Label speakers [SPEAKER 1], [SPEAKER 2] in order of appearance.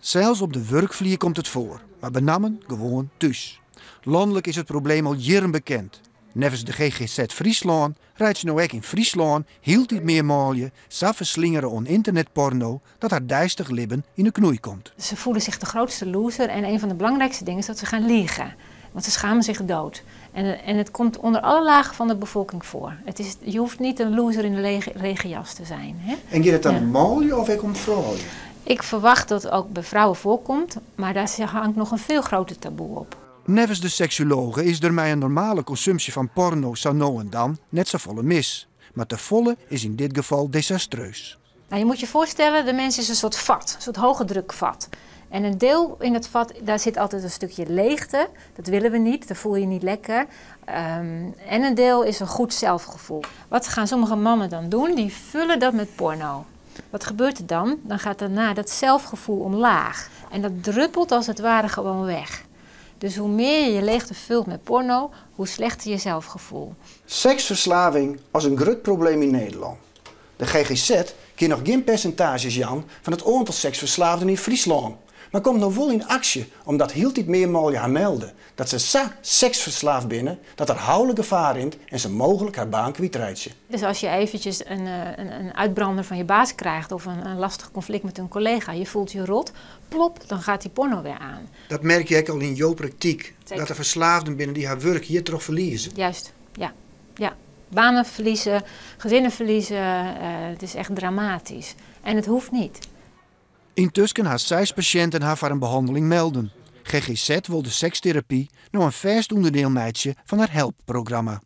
[SPEAKER 1] Zelfs op de werkvlier komt het voor, maar benammen gewoon thuis. Landelijk is het probleem al jaren bekend. Nevens de GGZ Friesland rijdt ze nou ook in Friesland hield iets meer maalje, zo verslingeren on internetporno dat haar dijstig libben in de knoei komt.
[SPEAKER 2] Ze voelen zich de grootste loser en een van de belangrijkste dingen is dat ze gaan liegen. Want ze schamen zich dood. En het komt onder alle lagen van de bevolking voor. Je hoeft niet een loser in de regenjas te zijn. Hè?
[SPEAKER 1] En gaat het dan om maalje of ook om vrouwen?
[SPEAKER 2] Ik verwacht dat het ook bij vrouwen voorkomt, maar daar hangt nog een veel groter taboe op.
[SPEAKER 1] Nevens de seksuologen is er mij een normale consumptie van porno zo nou en dan net zo volle mis. Maar te volle is in dit geval desastreus.
[SPEAKER 2] Nou, je moet je voorstellen, de mens is een soort vat, een soort hoge drukvat. En een deel in het vat, daar zit altijd een stukje leegte. Dat willen we niet, dat voel je niet lekker. En een deel is een goed zelfgevoel. Wat gaan sommige mannen dan doen? Die vullen dat met porno. Wat gebeurt er dan? Dan gaat daarna dat zelfgevoel omlaag. En dat druppelt als het ware gewoon weg. Dus hoe meer je je leegte vult met porno, hoe slechter je zelfgevoel.
[SPEAKER 1] Seksverslaving als een groot probleem in Nederland. De GGZ kan nog geen percentages jan van het aantal seksverslaafden in Friesland. Maar komt nog wel in actie omdat heel dit meermaal haar melden dat ze zo seksverslaafd binnen dat er houdelijk gevaar in en ze mogelijk haar baan kwijtraakt.
[SPEAKER 2] Dus als je eventjes een uitbrander van je baas krijgt of een lastig conflict met een collega, je voelt je rot, plop, dan gaat die porno weer aan.
[SPEAKER 1] Dat merk je ook al in jouw praktijk.
[SPEAKER 2] Zeker.
[SPEAKER 1] Dat er verslaafden binnen die haar werk hier toch verliezen.
[SPEAKER 2] Juist, ja. Banen verliezen, gezinnen verliezen, het is echt dramatisch. En het hoeft niet.
[SPEAKER 1] Intussen haar 6 patiënten haar voor een behandeling melden. GGZ wil de sekstherapie nou een vast onderdeel meidje van haar helpprogramma.